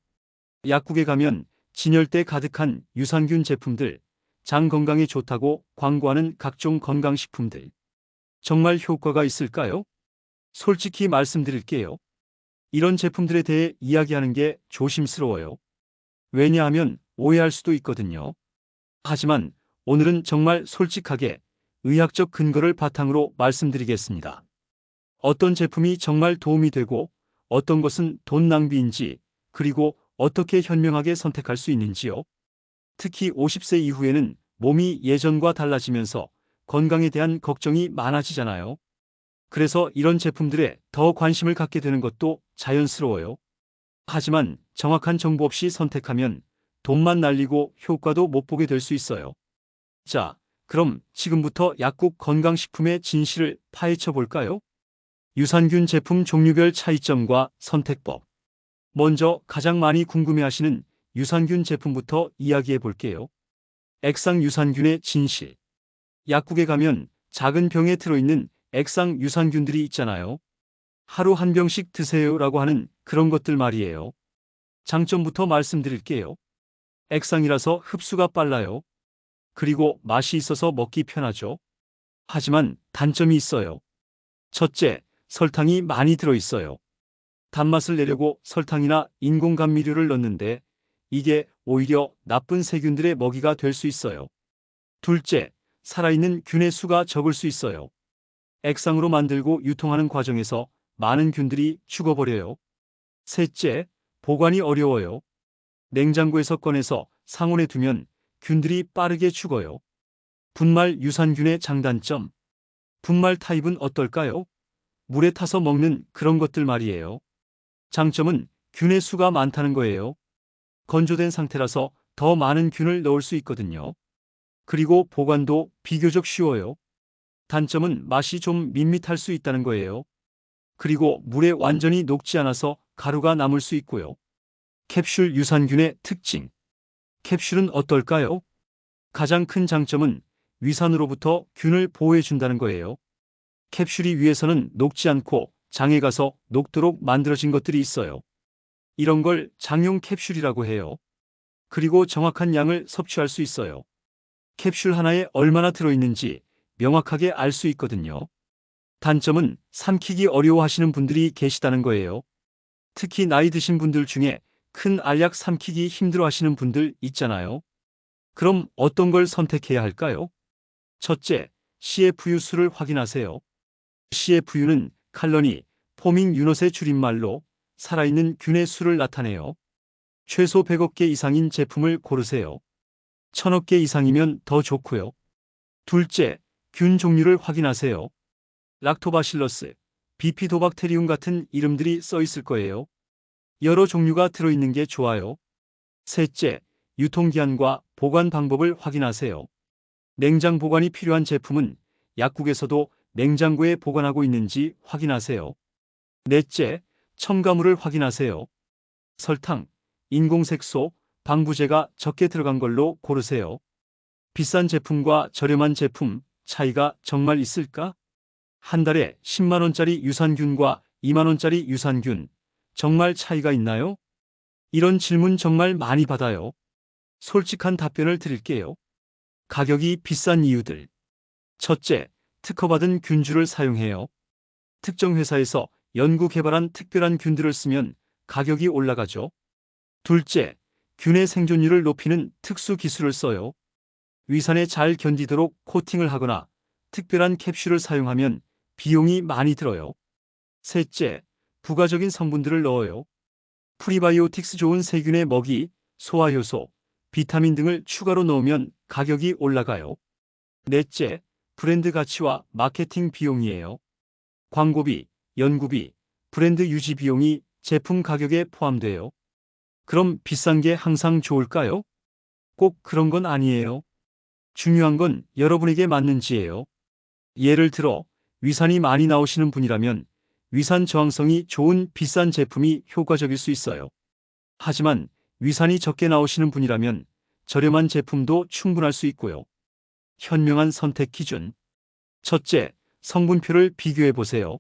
약국에 가면 진열대 가득한 유산균 제품들, 장 건강에 좋다고 광고하는 각종 건강식품들. 정말 효과가 있을까요? 솔직히 말씀드릴게요. 이런 제품들에 대해 이야기하는 게 조심스러워요. 왜냐하면 오해할 수도 있거든요. 하지만 오늘은 정말 솔직하게 의학적 근거를 바탕으로 말씀드리겠습니다. 어떤 제품이 정말 도움이 되고 어떤 것은 돈 낭비인지, 그리고 어떻게 현명하게 선택할 수 있는지요. 특히 50세 이후에는 몸이 예전과 달라지면서 건강에 대한 걱정이 많아지잖아요. 그래서 이런 제품들에 더 관심을 갖게 되는 것도 자연스러워요. 하지만 정확한 정보 없이 선택하면 돈만 날리고 효과도 못 보게 될 수 있어요. 자, 그럼 지금부터 약국 건강식품의 진실을 파헤쳐 볼까요? 유산균 제품 종류별 차이점과 선택법. 먼저 가장 많이 궁금해하시는 유산균 제품부터 이야기해 볼게요. 액상 유산균의 진실. 약국에 가면 작은 병에 들어있는 액상 유산균들이 있잖아요. 하루 한 병씩 드세요라고 하는 그런 것들 말이에요. 장점부터 말씀드릴게요. 액상이라서 흡수가 빨라요. 그리고 맛이 있어서 먹기 편하죠. 하지만 단점이 있어요. 첫째, 설탕이 많이 들어있어요. 단맛을 내려고 설탕이나 인공 감미료를 넣는데 이게 오히려 나쁜 세균들의 먹이가 될 수 있어요. 둘째, 살아있는 균의 수가 적을 수 있어요. 액상으로 만들고 유통하는 과정에서 많은 균들이 죽어버려요. 셋째, 보관이 어려워요. 냉장고에서 꺼내서 상온에 두면 균들이 빠르게 죽어요. 분말 유산균의 장단점. 분말 타입은 어떨까요? 물에 타서 먹는 그런 것들 말이에요. 장점은 균의 수가 많다는 거예요. 건조된 상태라서 더 많은 균을 넣을 수 있거든요. 그리고 보관도 비교적 쉬워요. 단점은 맛이 좀 밋밋할 수 있다는 거예요. 그리고 물에 완전히 녹지 않아서 가루가 남을 수 있고요. 캡슐 유산균의 특징. 캡슐은 어떨까요? 가장 큰 장점은 위산으로부터 균을 보호해준다는 거예요. 캡슐이 위에서는 녹지 않고 장에 가서 녹도록 만들어진 것들이 있어요. 이런 걸 장용 캡슐이라고 해요. 그리고 정확한 양을 섭취할 수 있어요. 캡슐 하나에 얼마나 들어있는지 명확하게 알 수 있거든요. 단점은 삼키기 어려워하시는 분들이 계시다는 거예요. 특히 나이 드신 분들 중에 큰 알약 삼키기 힘들어하시는 분들 있잖아요. 그럼 어떤 걸 선택해야 할까요? 첫째, CFU 수를 확인하세요. CFU는 칼로니, 포밍 유닛의 줄임말로 살아있는 균의 수를 나타내요. 최소 100억 개 이상인 제품을 고르세요. 1000억 개 이상이면 더 좋고요. 둘째, 균 종류를 확인하세요. 락토바실러스, 비피도박테리움 같은 이름들이 써 있을 거예요. 여러 종류가 들어있는 게 좋아요. 셋째, 유통기한과 보관 방법을 확인하세요. 냉장 보관이 필요한 제품은 약국에서도 냉장고에 보관하고 있는지 확인하세요. 넷째, 첨가물을 확인하세요. 설탕, 인공색소, 방부제가 적게 들어간 걸로 고르세요. 비싼 제품과 저렴한 제품 차이가 정말 있을까? 한 달에 10만 원짜리 유산균과 2만 원짜리 유산균 정말 차이가 있나요? 이런 질문 정말 많이 받아요. 솔직한 답변을 드릴게요. 가격이 비싼 이유들. 첫째, 특허받은 균주를 사용해요. 특정 회사에서 연구 개발한 특별한 균들을 쓰면 가격이 올라가죠. 둘째, 균의 생존율을 높이는 특수 기술을 써요. 위산에 잘 견디도록 코팅을 하거나 특별한 캡슐을 사용하면 비용이 많이 들어요. 셋째, 부가적인 성분들을 넣어요. 프리바이오틱스 좋은 세균의 먹이, 소화효소, 비타민 등을 추가로 넣으면 가격이 올라가요. 넷째, 브랜드 가치와 마케팅 비용이에요. 광고비, 연구비, 브랜드 유지 비용이 제품 가격에 포함돼요. 그럼 비싼 게 항상 좋을까요? 꼭 그런 건 아니에요. 중요한 건 여러분에게 맞는지예요. 예를 들어 위산이 많이 나오시는 분이라면 위산 저항성이 좋은 비싼 제품이 효과적일 수 있어요. 하지만 위산이 적게 나오시는 분이라면 저렴한 제품도 충분할 수 있고요. 현명한 선택 기준. 첫째, 성분표를 비교해 보세요.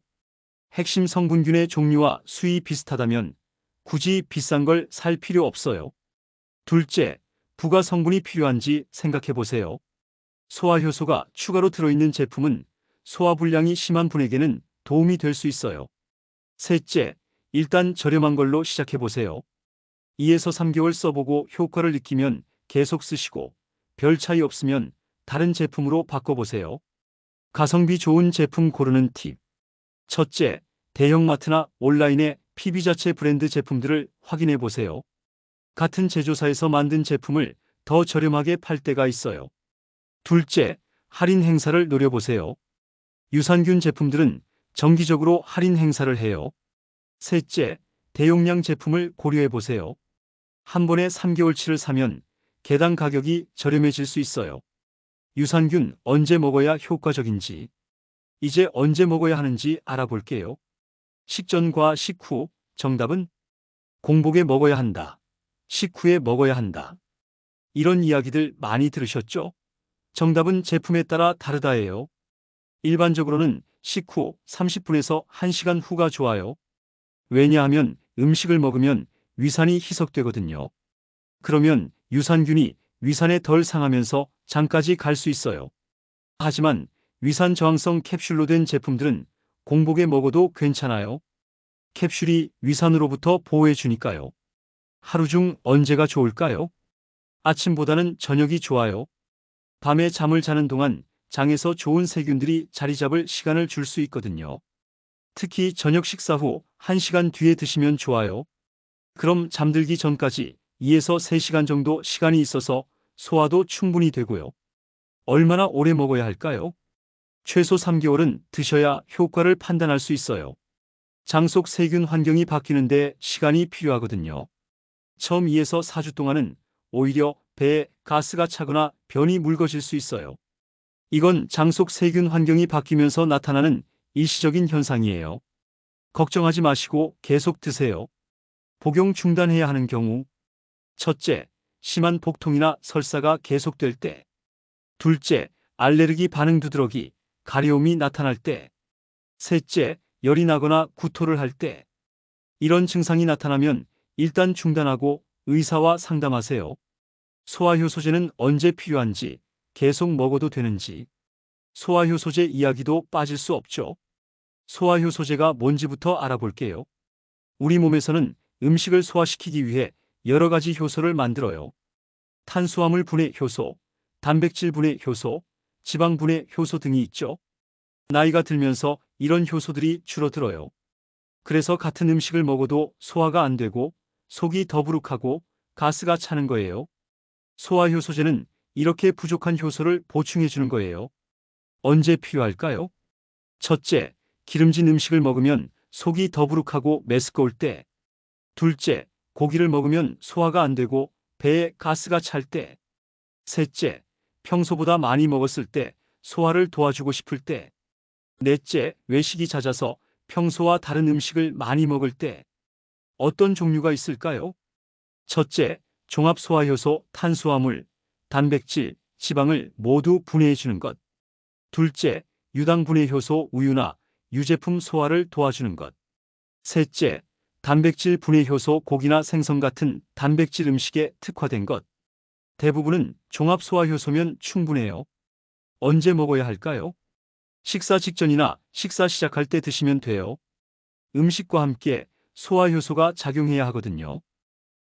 핵심 성분균의 종류와 수위 비슷하다면 굳이 비싼 걸 살 필요 없어요. 둘째, 부가 성분이 필요한지 생각해 보세요. 소화효소가 추가로 들어있는 제품은 소화불량이 심한 분에게는 도움이 될 수 있어요. 셋째, 일단 저렴한 걸로 시작해 보세요. 2에서 3개월 써보고 효과를 느끼면 계속 쓰시고 별 차이 없으면 다른 제품으로 바꿔보세요. 가성비 좋은 제품 고르는 팁. 첫째, 대형마트나 온라인의 피비자체 브랜드 제품들을 확인해 보세요. 같은 제조사에서 만든 제품을 더 저렴하게 팔 때가 있어요. 둘째, 할인 행사를 노려보세요. 유산균 제품들은 정기적으로 할인 행사를 해요. 셋째, 대용량 제품을 고려해 보세요. 한 번에 3개월치를 사면 개당 가격이 저렴해질 수 있어요. 유산균 언제 먹어야 효과적인지, 이제 언제 먹어야 하는지 알아볼게요. 식전과 식후, 정답은 공복에 먹어야 한다. 식후에 먹어야 한다. 이런 이야기들 많이 들으셨죠? 정답은 제품에 따라 다르다예요. 일반적으로는 식후 30분에서 1시간 후가 좋아요. 왜냐하면 음식을 먹으면 위산이 희석되거든요. 그러면 유산균이 위산에 덜 상하면서 장까지 갈 수 있어요. 하지만 위산 저항성 캡슐로 된 제품들은 공복에 먹어도 괜찮아요. 캡슐이 위산으로부터 보호해 주니까요. 하루 중 언제가 좋을까요? 아침보다는 저녁이 좋아요. 밤에 잠을 자는 동안 장에서 좋은 세균들이 자리 잡을 시간을 줄 수 있거든요. 특히 저녁 식사 후 1시간 뒤에 드시면 좋아요. 그럼 잠들기 전까지 2에서 3시간 정도 시간이 있어서 소화도 충분히 되고요. 얼마나 오래 먹어야 할까요? 최소 3개월은 드셔야 효과를 판단할 수 있어요. 장 속 세균 환경이 바뀌는데 시간이 필요하거든요. 처음 2에서 4주 동안은 오히려 배에 가스가 차거나 변이 묽어질 수 있어요. 이건 장 속 세균 환경이 바뀌면서 나타나는 일시적인 현상이에요. 걱정하지 마시고 계속 드세요. 복용 중단해야 하는 경우, 첫째, 심한 복통이나 설사가 계속될 때. 둘째, 알레르기 반응 두드러기, 가려움이 나타날 때. 셋째, 열이 나거나 구토를 할 때. 이런 증상이 나타나면 일단 중단하고 의사와 상담하세요. 소화효소제는 언제 필요한지, 계속 먹어도 되는지. 소화효소제 이야기도 빠질 수 없죠. 소화효소제가 뭔지부터 알아볼게요. 우리 몸에서는 음식을 소화시키기 위해 여러 가지 효소를 만들어요. 탄수화물 분해 효소, 단백질 분해 효소, 지방 분해 효소 등이 있죠. 나이가 들면서 이런 효소들이 줄어들어요. 그래서 같은 음식을 먹어도 소화가 안 되고 속이 더부룩하고 가스가 차는 거예요. 소화효소제는 이렇게 부족한 효소를 보충해 주는 거예요. 언제 필요할까요? 첫째, 기름진 음식을 먹으면 속이 더부룩하고 메스꺼울 때. 둘째, 고기를 먹으면 소화가 안 되고 배에 가스가 찰 때. 셋째, 평소보다 많이 먹었을 때 소화를 도와주고 싶을 때. 넷째, 외식이 잦아서 평소와 다른 음식을 많이 먹을 때. 어떤 종류가 있을까요? 첫째, 종합소화효소 탄수화물, 단백질, 지방을 모두 분해해 주는 것. 둘째, 유당 분해 효소 우유나 유제품 소화를 도와주는 것. 셋째, 단백질 분해 효소 고기나 생선 같은 단백질 음식에 특화된 것. 대부분은 종합소화효소면 충분해요. 언제 먹어야 할까요? 식사 직전이나 식사 시작할 때 드시면 돼요. 음식과 함께 소화효소가 작용해야 하거든요.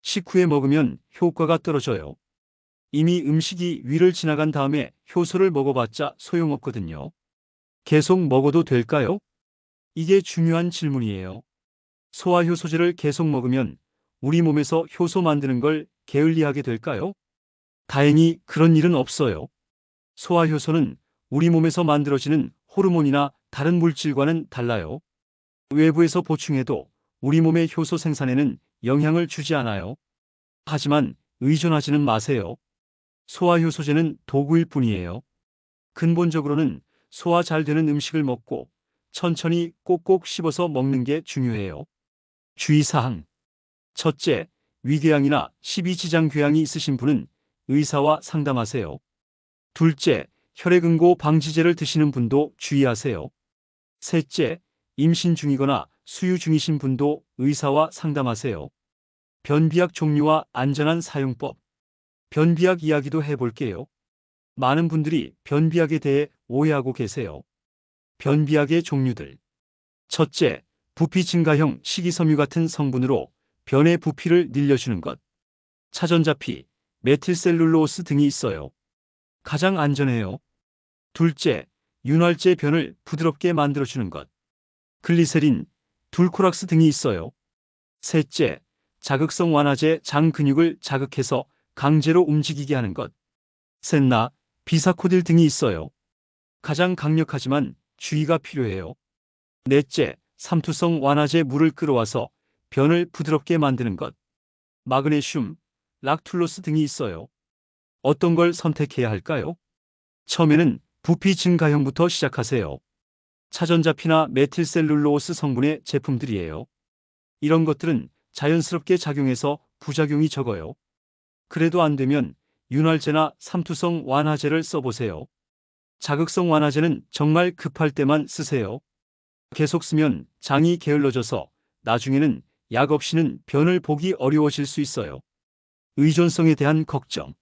식후에 먹으면 효과가 떨어져요. 이미 음식이 위를 지나간 다음에 효소를 먹어봤자 소용없거든요. 계속 먹어도 될까요? 이게 중요한 질문이에요. 소화효소제를 계속 먹으면 우리 몸에서 효소 만드는 걸 게을리하게 될까요? 다행히 그런 일은 없어요. 소화효소는 우리 몸에서 만들어지는 호르몬이나 다른 물질과는 달라요. 외부에서 보충해도 우리 몸의 효소 생산에는 영향을 주지 않아요. 하지만 의존하지는 마세요. 소화효소제는 도구일 뿐이에요. 근본적으로는 소화 잘 되는 음식을 먹고 천천히 꼭꼭 씹어서 먹는 게 중요해요. 주의사항. 첫째, 위궤양이나 십이지장궤양이 있으신 분은 의사와 상담하세요. 둘째, 혈액응고 방지제를 드시는 분도 주의하세요. 셋째, 임신 중이거나 수유 중이신 분도 의사와 상담하세요. 변비약 종류와 안전한 사용법. 변비약 이야기도 해볼게요. 많은 분들이 변비약에 대해 오해하고 계세요. 변비약의 종류들. 첫째, 부피 증가형 식이섬유 같은 성분으로 변의 부피를 늘려주는 것. 차전자피, 메틸셀룰로스 등이 있어요. 가장 안전해요. 둘째, 윤활제 변을 부드럽게 만들어주는 것. 글리세린, 둘코락스 등이 있어요. 셋째, 자극성 완화제 장 근육을 자극해서 강제로 움직이게 하는 것. 셋나, 비사코딜 등이 있어요. 가장 강력하지만 주의가 필요해요. 넷째, 삼투성 완화제 물을 끌어와서 변을 부드럽게 만드는 것. 마그네슘, 락툴로스 등이 있어요. 어떤 걸 선택해야 할까요? 처음에는 부피 증가형부터 시작하세요. 차전자피나 메틸셀룰로오스 성분의 제품들이에요. 이런 것들은 자연스럽게 작용해서 부작용이 적어요. 그래도 안 되면 윤활제나 삼투성 완화제를 써보세요. 자극성 완화제는 정말 급할 때만 쓰세요. 계속 쓰면 장이 게을러져서 나중에는 약 없이는 변을 보기 어려워질 수 있어요. 의존성에 대한 걱정.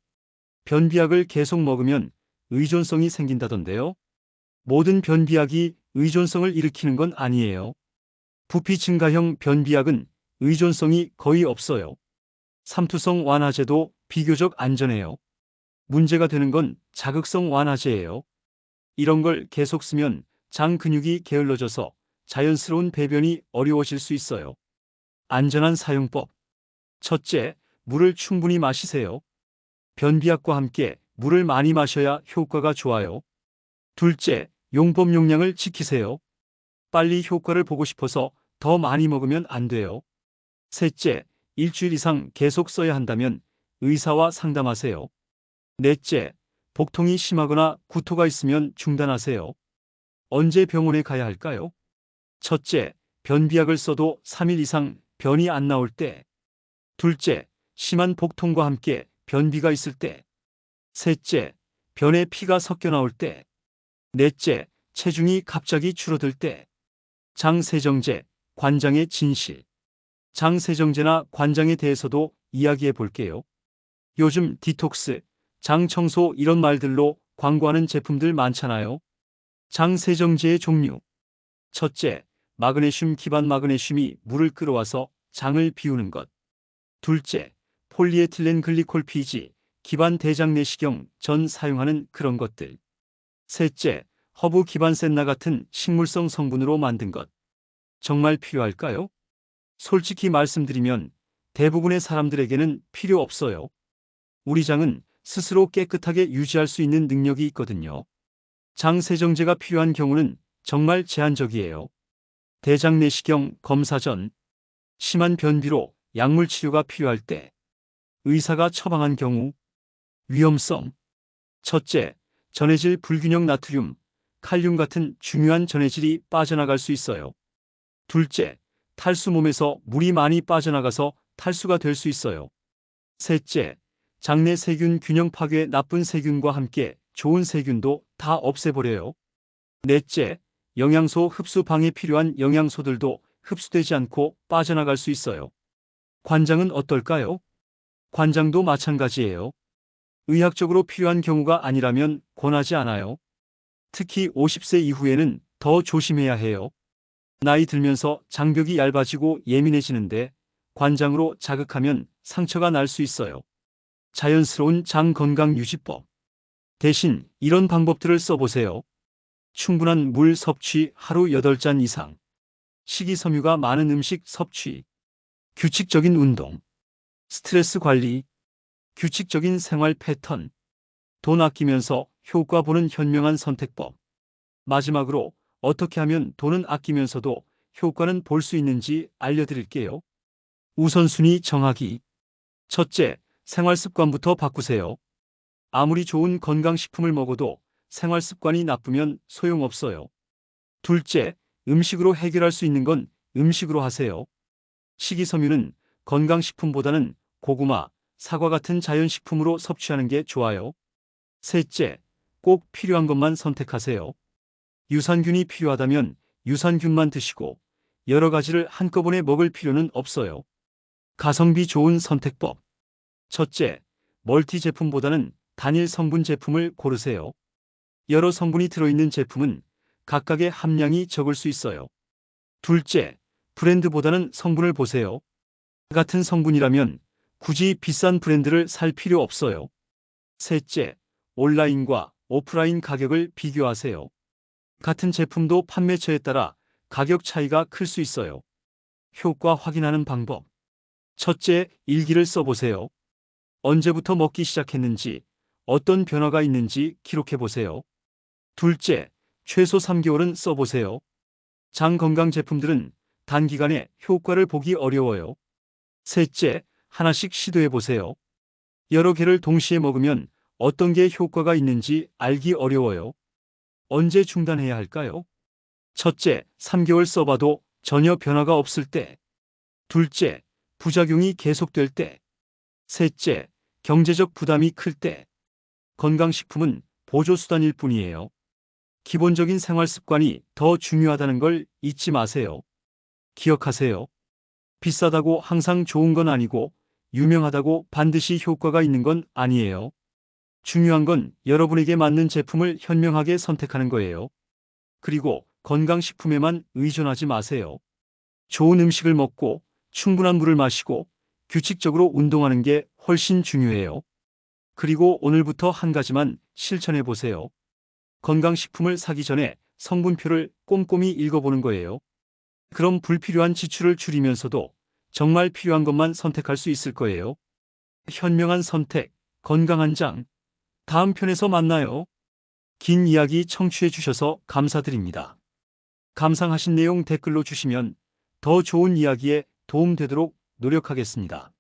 변비약을 계속 먹으면 의존성이 생긴다던데요. 모든 변비약이 의존성을 일으키는 건 아니에요. 부피 증가형 변비약은 의존성이 거의 없어요. 삼투성 완화제도 비교적 안전해요. 문제가 되는 건 자극성 완화제예요. 이런 걸 계속 쓰면 장 근육이 게을러져서 자연스러운 배변이 어려워질 수 있어요. 안전한 사용법. 첫째, 물을 충분히 마시세요. 변비약과 함께 물을 많이 마셔야 효과가 좋아요. 둘째, 용법 용량을 지키세요. 빨리 효과를 보고 싶어서 더 많이 먹으면 안 돼요. 셋째, 일주일 이상 계속 써야 한다면 의사와 상담하세요. 넷째, 복통이 심하거나 구토가 있으면 중단하세요. 언제 병원에 가야 할까요? 첫째, 변비약을 써도 3일 이상 변이 안 나올 때. 둘째, 심한 복통과 함께 변비가 있을 때. 셋째, 변에 피가 섞여 나올 때. 넷째, 체중이 갑자기 줄어들 때. 장세정제, 관장의 진실. 장세정제나 관장에 대해서도 이야기해 볼게요. 요즘 디톡스, 장 청소 이런 말들로 광고하는 제품들 많잖아요. 장세정제의 종류. 첫째, 마그네슘 기반 마그네슘이 물을 끌어와서 장을 비우는 것. 둘째, 폴리에틸렌 글리콜 피지, 기반 대장 내시경 전 사용하는 그런 것들. 셋째, 허브 기반 센나 같은 식물성 성분으로 만든 것. 정말 필요할까요? 솔직히 말씀드리면 대부분의 사람들에게는 필요 없어요. 우리 장은 스스로 깨끗하게 유지할 수 있는 능력이 있거든요. 장 세정제가 필요한 경우는 정말 제한적이에요. 대장 내시경 검사 전, 심한 변비로 약물 치료가 필요할 때, 의사가 처방한 경우. 위험성. 첫째, 전해질 불균형 나트륨, 칼륨 같은 중요한 전해질이 빠져나갈 수 있어요. 둘째, 탈수 몸에서 물이 많이 빠져나가서 탈수가 될 수 있어요. 셋째, 장내 세균 균형 파괴 나쁜 세균과 함께 좋은 세균도 다 없애버려요. 넷째, 영양소 흡수 방에 필요한 영양소들도 흡수되지 않고 빠져나갈 수 있어요. 관장은 어떨까요? 관장도 마찬가지예요. 의학적으로 필요한 경우가 아니라면 권하지 않아요. 특히 50세 이후에는 더 조심해야 해요. 나이 들면서 장벽이 얇아지고 예민해지는데 관장으로 자극하면 상처가 날 수 있어요. 자연스러운 장 건강 유지법. 대신 이런 방법들을 써보세요. 충분한 물 섭취 하루 8잔 이상. 식이섬유가 많은 음식 섭취. 규칙적인 운동. 스트레스 관리. 규칙적인 생활 패턴. 돈 아끼면서 효과 보는 현명한 선택법. 마지막으로 어떻게 하면 돈은 아끼면서도 효과는 볼 수 있는지 알려드릴게요. 우선순위 정하기. 첫째, 생활 습관부터 바꾸세요. 아무리 좋은 건강식품을 먹어도 생활 습관이 나쁘면 소용없어요. 둘째, 음식으로 해결할 수 있는 건 음식으로 하세요. 식이섬유는 건강식품보다는 고구마, 사과 같은 자연식품으로 섭취하는 게 좋아요. 셋째, 꼭 필요한 것만 선택하세요. 유산균이 필요하다면 유산균만 드시고 여러 가지를 한꺼번에 먹을 필요는 없어요. 가성비 좋은 선택법. 첫째, 멀티 제품보다는 단일 성분 제품을 고르세요. 여러 성분이 들어있는 제품은 각각의 함량이 적을 수 있어요. 둘째, 브랜드보다는 성분을 보세요. 같은 성분이라면 굳이 비싼 브랜드를 살 필요 없어요. 셋째, 온라인과 오프라인 가격을 비교하세요. 같은 제품도 판매처에 따라 가격 차이가 클 수 있어요. 효과 확인하는 방법. 첫째, 일기를 써보세요. 언제부터 먹기 시작했는지, 어떤 변화가 있는지 기록해보세요. 둘째, 최소 3개월은 써보세요. 장 건강 제품들은 단기간에 효과를 보기 어려워요. 셋째, 하나씩 시도해보세요. 여러 개를 동시에 먹으면 어떤 게 효과가 있는지 알기 어려워요. 언제 중단해야 할까요? 첫째, 3개월 써봐도 전혀 변화가 없을 때. 둘째, 부작용이 계속될 때. 셋째, 경제적 부담이 클 때. 건강식품은 보조수단일 뿐이에요. 기본적인 생활 습관이 더 중요하다는 걸 잊지 마세요. 기억하세요. 비싸다고 항상 좋은 건 아니고 유명하다고 반드시 효과가 있는 건 아니에요. 중요한 건 여러분에게 맞는 제품을 현명하게 선택하는 거예요. 그리고 건강식품에만 의존하지 마세요. 좋은 음식을 먹고 충분한 물을 마시고 규칙적으로 운동하는 게 훨씬 중요해요. 그리고 오늘부터 한 가지만 실천해 보세요. 건강식품을 사기 전에 성분표를 꼼꼼히 읽어보는 거예요. 그럼 불필요한 지출을 줄이면서도 정말 필요한 것만 선택할 수 있을 거예요. 현명한 선택, 건강한 장. 다음 편에서 만나요. 긴 이야기 청취해 주셔서 감사드립니다. 감상하신 내용 댓글로 주시면 더 좋은 이야기에 도움되도록 노력하겠습니다.